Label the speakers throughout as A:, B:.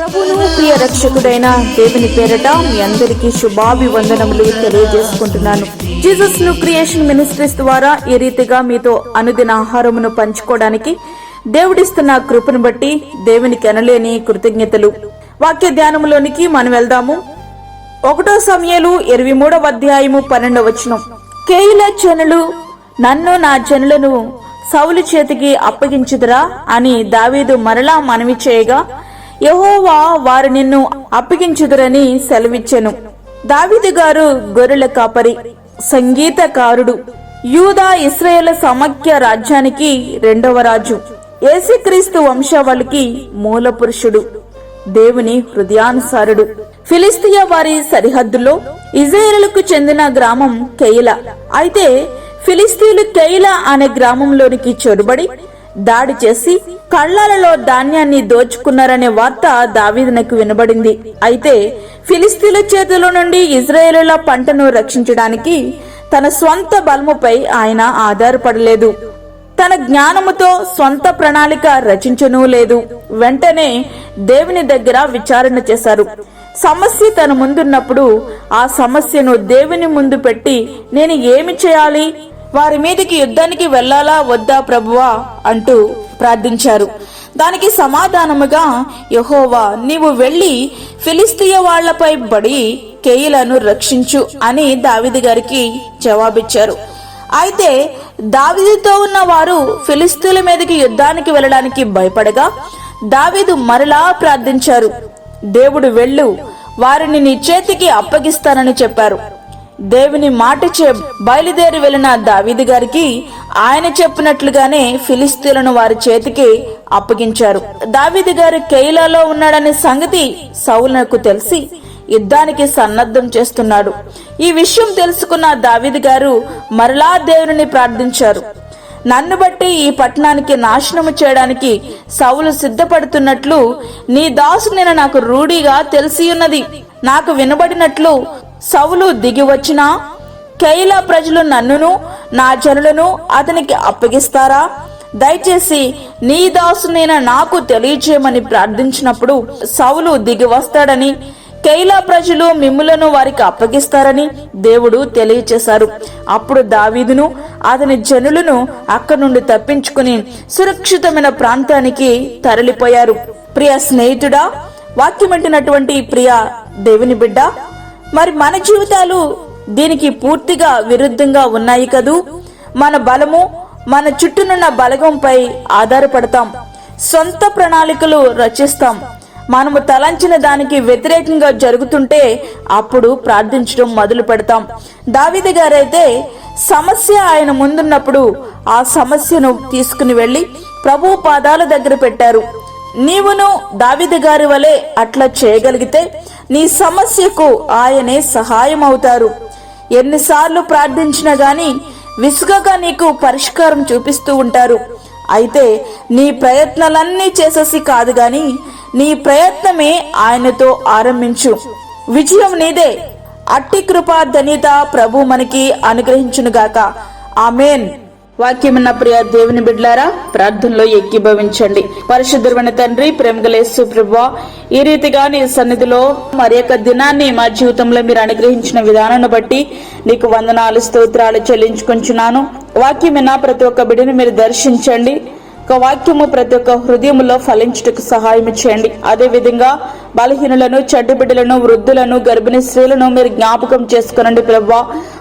A: ప్రభువును ప్రియ రక్షకుడైన దేవుని పేరట మీ అందరికీ శుభాభివందనములు తెలియజేసుకుంటున్నాను. జీసస్ ను క్రియేషన్ మినిస్ట్రీస్ ద్వారా ఈ రీతిగా మీతో అనుదిన ఆహారమును పంచుకోవడానికి దేవుడిస్తున్న కృపను బట్టి దేవునికి ఎనలేని కృతజ్ఞతలు. వాక్య ధ్యానములోనికి మనం వెళ్దాము. 1 సమూయేలు 23వ అధ్యాయము 12వ వచనం. కేయిలా జనులు నన్ను నా జనులను సౌలు చేతికి అప్పగించుదురా అని దావీదు మరలా మనవి చేయగా, యెహోవా వారు నిన్ను అప్పగించుదురని సెలవిచ్చెను. దావీదు గారు గొర్రెల కాపరి, సంగీతకారుడు, యూదా ఇశ్రాయేలు సమైక్య రాజ్యానికి 2వ రాజు, యేసుక్రీస్తు వంశావళికి మూల పురుషుడు, దేవుని హృదయానుసారుడు. ఫిలిష్తీయ వారి సరిహద్దులో ఇశ్రాయేలుకు చెందిన గ్రామం కెయిలా. అయితే ఫిలిష్తీయులు కెయిలా అనే గ్రామంలోనికి చొరబడి దాడి చేసి కళ్ళాలలో ధాన్యాన్ని దోచుకున్నారనే వార్త దావీదునకు వినబడింది. అయితే ఫిలిష్తీయుల చేతిలో నుండి ఇశ్రాయేలుల పంటను రక్షించడానికి తన స్వంత బలముపై ఆయన ఆధారపడలేదు. తన జ్ఞానముతో స్వంత ప్రణాళిక రచించనూ లేదు. వెంటనే దేవుని దగ్గర విచారణ చేశారు. సమస్య తన ముందున్నప్పుడు ఆ సమస్యను దేవుని ముందు పెట్టి, నేను ఏమి చేయాలి, వారి మీదకి యుద్ధానికి వెళ్లాలా వద్దా ప్రభువా అంటూ ప్రార్థించారు. దానికి సమాధానముగా, యెహోవా నీవు వెళ్లి ఫిలిష్తీయ వాళ్లపై బడి కెయిలాను రక్షించు అని దావీదు గారికి జవాబిచ్చారు. అయితే దావీదుతో ఉన్న వారు ఫిలిష్తీయుల మీదకి యుద్ధానికి వెళ్ళడానికి భయపడగా దావీదు మరలా ప్రార్థించారు. దేవుడు వెళ్ళు, వారిని నీ చేతికి అప్పగిస్తానని చెప్పారు. దేవుని మాటచే బయలుదేరి వెళ్లిన దావీదు గారికి ఆయన చెప్పినట్లుగానే ఫిలిష్తీయులను వారి చేతికి అప్పగించారు. దావీదు గారు కెయిలాలో ఉన్నాడనే సంగతి సౌలునకు తెలిసి యుద్ధానికి సన్నద్ధం చేస్తున్నాడు. ఈ విషయం తెలుసుకున్న దావీదు గారు మరలా దేవుని ప్రార్థించారు. నన్ను బట్టి ఈ పట్టణానికి నాశనము చేయడానికి సౌలు సిద్ధపడుతున్నట్లు నీ దాసునైన నాకు రూఢిగా తెలిసియున్నది. నాకు వినబడినట్లు సౌలు దిగి వచ్చినా కెయిలా ప్రజలు నన్నును నా జనులను అతనికి అప్పగిస్తారా? దయచేసి నీ దాసునైన నాకు తెలియచేయమని ప్రార్థించినప్పుడు సౌలు దిగి వస్తాడని, కెయిలా ప్రజలు మిమ్ములను వారికి అప్పగిస్తారని దేవుడు తెలియచేశారు. అప్పుడు దావీదును అతని జనులను అక్కడి నుండి తప్పించుకుని సురక్షితమైన ప్రాంతానికి తరలిపోయారు. ప్రియ స్నేహితుడా, వాక్యమంటున్నటువంటి ప్రియ దేవుని బిడ్డ, మరి మన జీవితాలు దీనికి పూర్తిగా విరుద్ధంగా ఉన్నాయి కదూ. మన బలము మన చుట్టూనున్న బలగంపై ఆధారపడతాం, సొంత ప్రణాళికలు రచిస్తాం. మనము తలంచిన దానికి వ్యతిరేకంగా జరుగుతుంటే అప్పుడు ప్రార్థించడం మొదలు పెడతాం. దావీదు గారైతే సమస్య ఆయన ముందున్నప్పుడు ఆ సమస్యను తీసుకుని వెళ్లి ప్రభువు పాదాల దగ్గర పెట్టారు. నీవును దావీదు గారి వలె అట్లా చేయగలిగితే నీ సమస్యకు ఆయనే సహాయం అవుతారు. ఎన్నిసార్లు ప్రార్థించినా గాని విసుగగా నీకు పరిష్కారం చూపిస్తూ ఉంటారు. అయితే నీ ప్రయత్నాలన్నీ చేసేసి కాదు గాని నీ ప్రయత్నమే ఆయనతో ఆరంభించు. విజయం నీదే. అట్టి కృపా ధన్యత ప్రభు మనకి అనుగ్రహించునుగాక. ఆమేన్. వాక్యమున్న ప్రియ దేవుని బిడ్లారా, ప్రార్థనలో ఏకీభవించండి. పరిశుద్ధమైన తండ్రి, ప్రేమగల యేసు ప్రభువా, ఈ రీతిగా నీ సన్నిధిలో మరి యొక్క దినాన్ని మా జీవితంలో మీరు అనుగ్రహించిన విధానాన్ని బట్టి నీకు వందనాలు, స్తోత్రాలు చెల్లించుకుంటున్నాను. వాక్యమున్న ప్రతి ఒక్క బిడ్డని మీరు దర్శించండి. ఒక వాక్యము ప్రతి ఒక్క హృదయములో ఫలించుటకు సహాయం చేయండి. అదే విధంగా బలహీనులను, చెడ్డ బిడ్డలను, వృద్ధులను, గర్భిణీ స్త్రీలను మీరు జ్ఞాపకం చేసుకునండి ప్రభువా.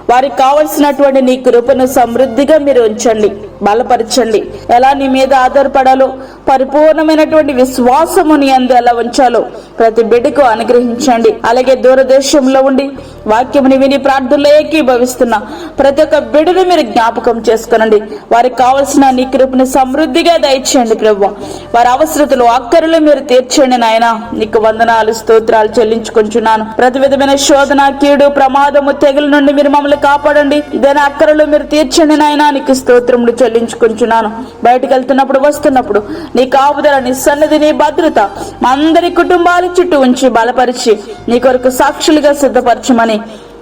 A: వారికి కావలసినటువంటి నీ కృపను సమృద్ధిగా మీరు ఉంచండి, బలపరచండి. ఎలా నీ మీద ఆధారపడాలో, పరిపూర్ణమైనటువంటి విశ్వాసము నీ అందు ఎలా ఉంచాలో ప్రతి బిడ్డకు అనుగ్రహించండి. అలాగే దూరదేశంలో ఉండి వాక్యముని విని ప్రార్థనలో ఏకీభవిస్తున్న ప్రతి ఒక్క బిడ్డను మీరు జ్ఞాపకం చేసుకునండి. వారికి కావలసిన నీ కృపను సమృద్ధిగా దయచేయండి ప్రభువా. వారి అవసరతలు, అక్కరలు మీరు తీర్చండి నాయన. నీకు వందనాలు, స్తోత్రాలు చెల్లించుకుంటున్నాను. ప్రతి విధమైన శోధన, కీడు, ప్రమాదము, తెగుల నుండి మీరు మమ్మల్ని కాపాడండి. దాని అక్కరలు మీరు తీర్చండి నాయన. నీకు స్తోత్రములు చెల్లించుకుంటున్నాను. బయటకు వెళ్తున్నప్పుడు, వస్తున్నప్పుడు నీ కాపుదల, నీ సన్నిధి, నీ భద్రత మా అందరి కుటుంబాల చుట్టూ ఉంచి బలపరిచి నీ కొరకు సాక్షులుగా సిద్ధపరచమని,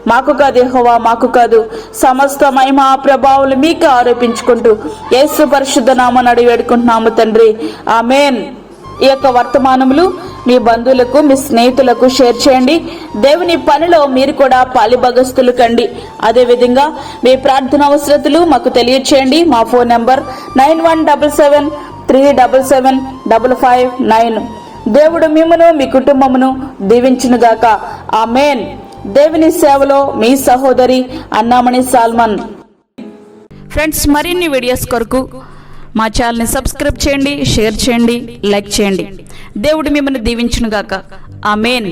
A: మాకు కాదు యెహోవా, మాకు కాదు, సమస్త మహిమ ప్రభావాలు మీకు ఆరోపించుకుంటూ యేసు పరిశుద్ధ నామమున అడిగి వేడుకుంటున్నాము తండ్రి. ఆమేన్. ఈ యొక్క వర్తమానములు మీ బంధువులకు, మీ స్నేహితులకు షేర్ చేయండి. దేవుని పనిలో మీరు కూడా పాలిభాగస్తులు కండి. అదేవిధంగా మీ ప్రార్థన అవసరతలు మాకు తెలియచేయండి. మా ఫోన్ నంబర్ 9177377559. దేవుడు మిమ్మును, మీ కుటుంబమును దీవించునుగాక. ఆమేన్. దేవుని సేవలో మీ సహోదరి అన్నామణి సాల్మన్. ఫ్రెండ్స్, మరిన్ని వీడియోస్ కొరకు మా ఛానల్ని సబ్స్క్రైబ్ చేయండి, షేర్ చేయండి, లైక్ చేయండి. దేవుడు మిమ్మల్ని దీవించునుగాక. ఆమేన్.